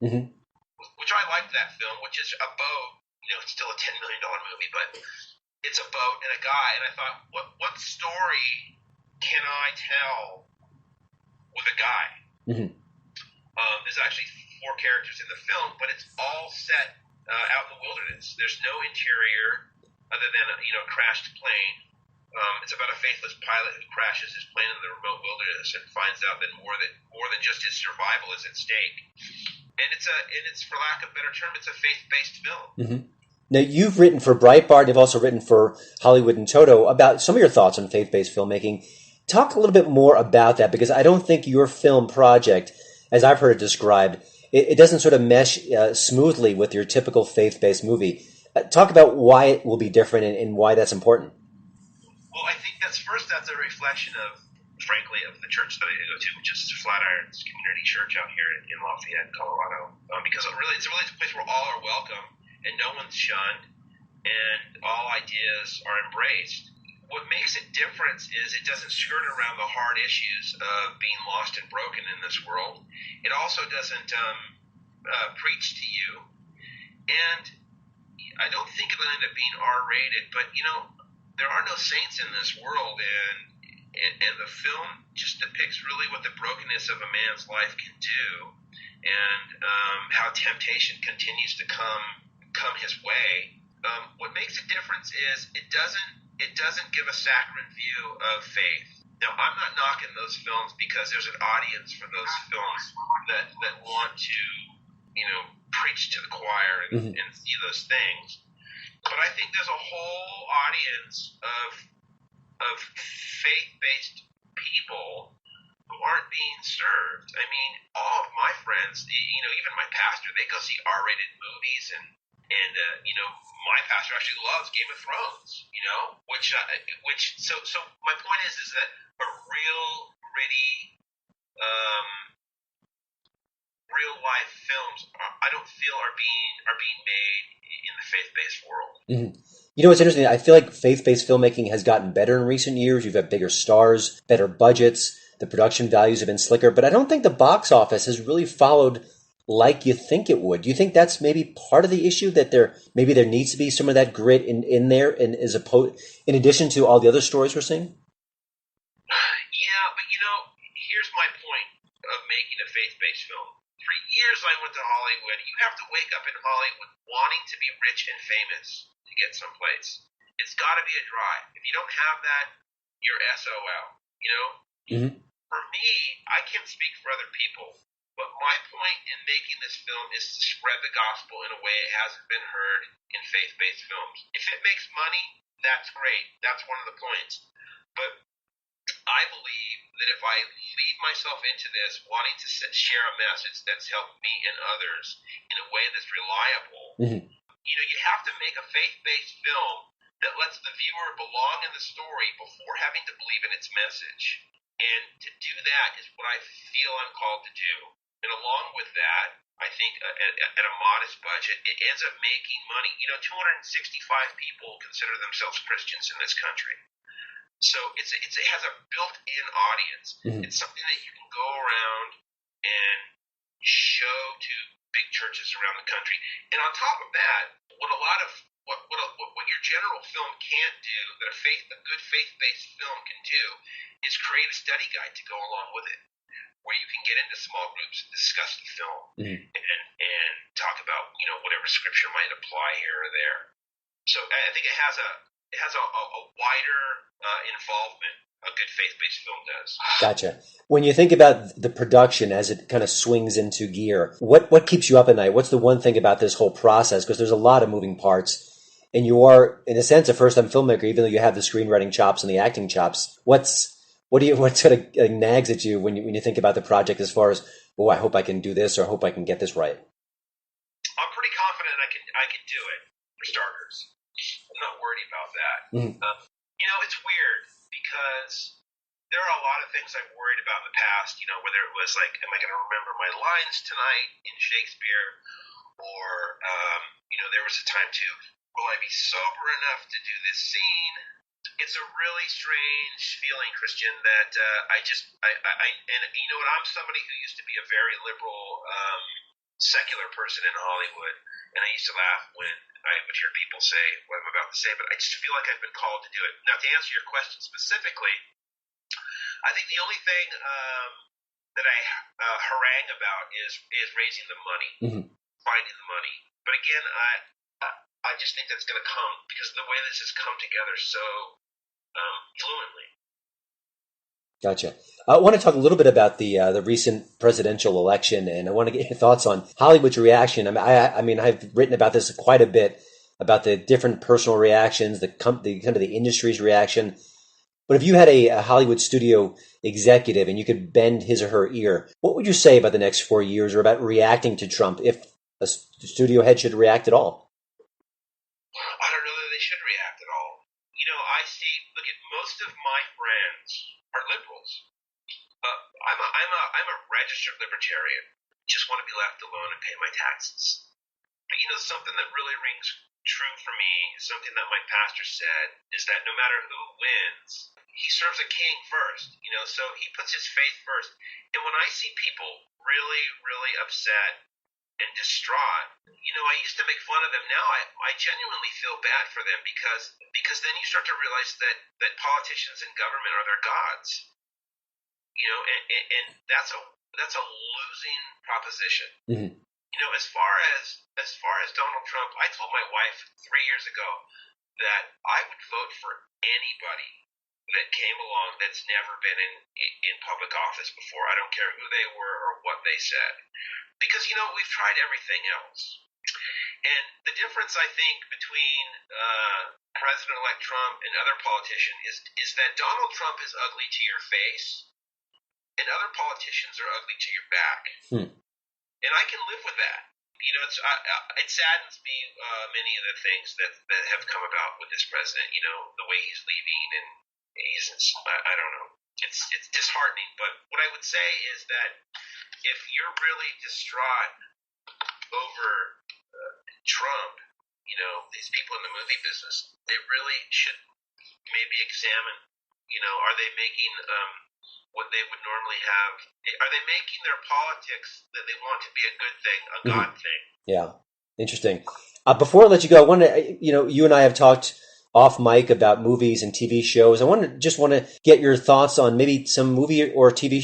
Mm-hmm. which I liked that film, which is a boat. It's still a $10 million movie, but it's a boat and a guy. And I thought, what story can I tell with a guy? Mm-hmm. There's actually four characters in the film, but it's all set out in the wilderness. There's no interior other than a crashed plane. It's about a faithless pilot who crashes his plane in the remote wilderness and finds out that more than just his survival is at stake. And it's for lack of a better term, it's a faith-based film. Mm-hmm. Now, you've written for Breitbart, you've also written for Hollywood and Toto about some of your thoughts on faith-based filmmaking. Talk a little bit more about that, because I don't think your film project, as I've heard it described, it doesn't sort of mesh smoothly with your typical faith-based movie. Talk about why it will be different and why that's important. Well, I think that's a reflection of, frankly, of the church that I go to, which is Flatirons Community Church out here in Lafayette, Colorado. Because it's really a place where all are welcome and no one's shunned and all ideas are embraced. What makes it different is it doesn't skirt around the hard issues of being lost and broken in this world. It also doesn't preach to you. And I don't think it'll end up being R-rated, but, there are no saints in this world, and the film just depicts really what the brokenness of a man's life can do, and how temptation continues to come his way. What makes a difference is it doesn't give a saccharine view of faith. Now, I'm not knocking those films because there's an audience for those films that want to, preach to the choir and see those things. But I think there's a whole audience of faith-based people who aren't being served. I mean, all of my friends, even my pastor, they go see R-rated movies, and my pastor actually loves Game of Thrones, so my point is that a real, gritty, real life films, I don't feel are being made in the faith-based world. Mm-hmm. It's interesting. I feel like faith-based filmmaking has gotten better in recent years. You've had bigger stars, better budgets. The production values have been slicker, but I don't think the box office has really followed like you think it would. Do you think that's maybe part of the issue, that there needs to be some of that grit in there, and in addition to all the other stories we're seeing? Yeah, but here's my point of making a faith-based film. For years I went to Hollywood. You have to wake up in Hollywood wanting to be rich and famous to get someplace. It's got to be a drive. If you don't have that, you're SOL. Mm-hmm. For me, I can't speak for other people, but my point in making this film is to spread the gospel in a way it hasn't been heard in faith-based films. If it makes money, that's great. That's one of the points. But I believe that if I lead myself into this wanting to share a message that's helped me and others in a way that's reliable, you have to make a faith-based film that lets the viewer belong in the story before having to believe in its message. And to do that is what I feel I'm called to do. And along with that, I think at a modest budget, it ends up making money. 265 people consider themselves Christians in this country. So it has a built-in audience. Mm-hmm. It's something that you can go around and show to big churches around the country. And on top of that, what your general film can't do, that a good faith-based film can do, is create a study guide to go along with it, where you can get into small groups and discuss the film and talk about whatever scripture might apply here or there. So I think it has a wider involvement a good faith-based film does. Gotcha. When you think about the production as it kind of swings into gear, what keeps you up at night? What's the one thing about this whole process? Because there's a lot of moving parts, and you are, in a sense, a first-time filmmaker, even though you have the screenwriting chops and the acting chops. What sort of nags at you when you think about the project, as far as, I hope I can do this, or I hope I can get this right? I'm pretty confident I can do it, for starters. I'm not worried about that. Mm-hmm. It's weird, because there are a lot of things I've worried about in the past, whether it was like, am I going to remember my lines tonight in Shakespeare? Or, there was a time too, will I be sober enough to do this scene? It's a really strange feeling, Christian, that and you know what, I'm somebody who used to be a very liberal secular person in Hollywood, and I used to laugh when I would hear people say what I'm about to say, but I just feel like I've been called to do it. Now, to answer your question specifically, I think the only thing that I harangue about is raising the money, finding the money. But again, I just think that's going to come because of the way this has come together so fluently. Gotcha. I want to talk a little bit about the recent presidential election, and I want to get your thoughts on Hollywood's reaction. I mean, I've written about this quite a bit about the different personal reactions, the kind of the industry's reaction. But if you had a Hollywood studio executive and you could bend his or her ear, what would you say about the next 4 years or about reacting to Trump, if a studio head should react at all? I don't know that they should react at all. You know, look at most of my friends are liberals. I'm a registered libertarian. Just want to be left alone and pay my taxes. But you know, something that really rings true for me, something that my pastor said, is that no matter who wins, he serves a king first. You know, so he puts his faith first. And when I see people really, really upset and distraught, you know, I used to make fun of them. Now I genuinely feel bad for them because then you start to realize that politicians and government are their gods. You know, and that's a losing proposition. Mm-hmm. You know, as far as Donald Trump, I told my wife 3 years ago that I would vote for anybody that came along that's never been in public office before. I don't care who they were or what they said. Because, you know, we've tried everything else. And the difference, I think, between President-elect Trump and other politicians is that Donald Trump is ugly to your face, and other politicians are ugly to your back. And I can live with that. You know, it saddens me, many of the things that have come about with this president, you know, the way he's leaving, and I don't know. It's disheartening. But what I would say is that if you're really distraught over Trump, you know, these people in the movie business, they really should maybe examine, you know, are they making what they would normally have? Are they making their politics that they want to be a good thing, a God thing? Yeah, interesting. Before I let you go, I want to, you know, you and I have talked off mic about movies and TV shows. I want to get your thoughts on maybe some movie or TV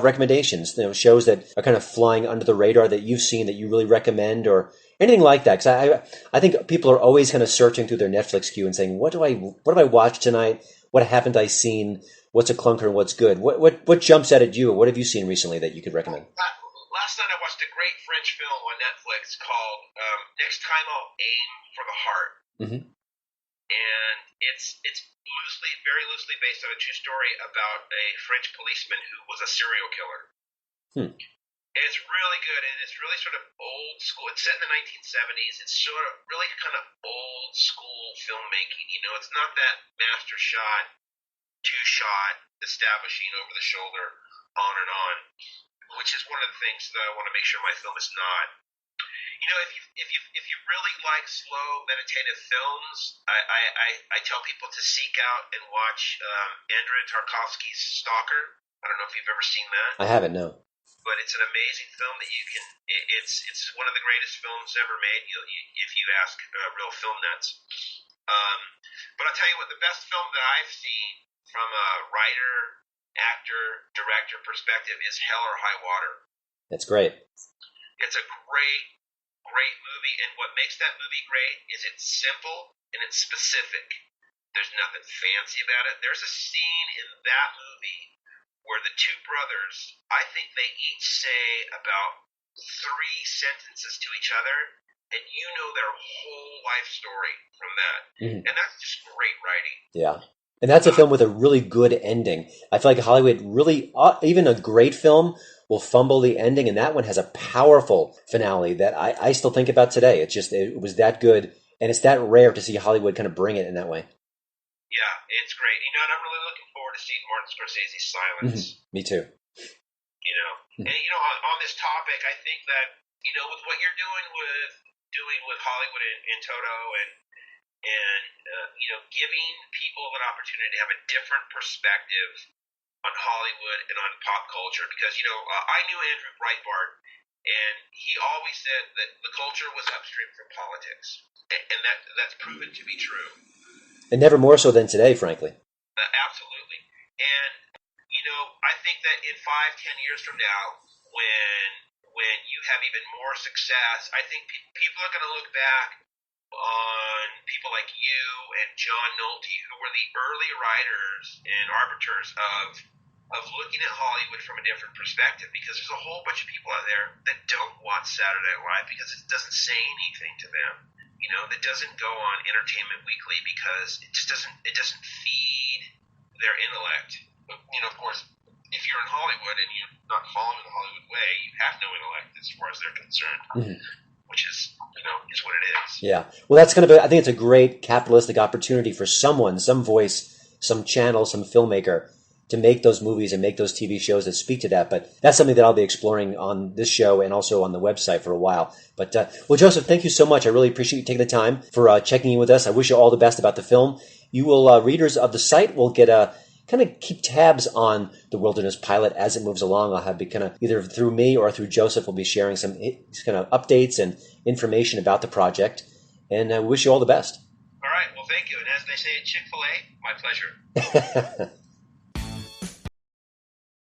recommendations. You know, shows that are kind of flying under the radar that you've seen that you really recommend, or anything like that. Because I think people are always kind of searching through their Netflix queue and saying, what have I watched tonight? What haven't I seen? What's a clunker and what's good? What jumps out at you? What have you seen recently that you could recommend? Last night I watched a great French film on Netflix called Next Time I'll Aim for the Heart. Mm-hmm. And it's very loosely based on a true story about a French policeman who was a serial killer. And it's really good, and it's really sort of old school. It's set in the 1970s. It's sort of really kind of old school filmmaking. You know, it's not that master shot, two-shot, establishing over the shoulder, on and on, which is one of the things that I want to make sure my film is not. You know, if you really like slow meditative films, I tell people to seek out and watch Andrea Tarkovsky's Stalker. I don't know if you've ever seen that. I haven't, no. But it's an amazing film that you can. It's one of the greatest films ever made. If you ask real film nuts. But I'll tell you what, the best film that I've seen from a writer, actor, director perspective is Hell or High Water. That's great. It's a great movie, and what makes that movie great is it's simple and it's specific. There's nothing fancy about it. There's a scene in that movie where the two brothers, I think they each say about 3 sentences to each other, and you know their whole life story from that. Mm-hmm. And that's just great writing. Yeah. And that's a film with a really good ending. I feel like Hollywood really, even a great film will fumble the ending, and that one has a powerful finale that I still think about today. It was that good, and it's that rare to see Hollywood kind of bring it in that way. Yeah, it's great. You know, and I'm really looking forward to seeing Martin Scorsese's Silence. Mm-hmm. Me too. You know, and you know, on this topic, I think that, you know, with what you're doing with Hollywood in toto, and you know, giving people an opportunity to have a different perspective on Hollywood and on pop culture, because, you know, I knew Andrew Breitbart, And he always said that the culture was upstream from politics, and that's proven to be true. And never more so than today, frankly. Absolutely. And I think that in 5-10 years from now, when you have even more success, I think people are going to look back on people like you and John Nolte, who were the early writers and arbiters of looking at Hollywood from a different perspective, because there's a whole bunch of people out there that don't watch Saturday Night Live because it doesn't say anything to them. That doesn't go on Entertainment Weekly because it doesn't feed their intellect. But, of course, if you're in Hollywood and you're not following the Hollywood way, you have no intellect as far as they're concerned, which is what it is. Yeah. Well, that's going to be, I think it's a great capitalistic opportunity for someone, some voice, some channel, some filmmaker to make those movies and make those TV shows that speak to that. But that's something that I'll be exploring on this show and also on the website for a while. But, well, Joseph, thank you so much. I really appreciate you taking the time for checking in with us. I wish you all the best about the film. You will, readers of the site will get kind of keep tabs on the Wilderness Pilot as it moves along. I'll have kind of either through me or through Joseph, we'll be sharing some kind of updates and information about the project. And I wish you all the best. All right. Well, thank you. And as they say at Chick-fil-A, my pleasure.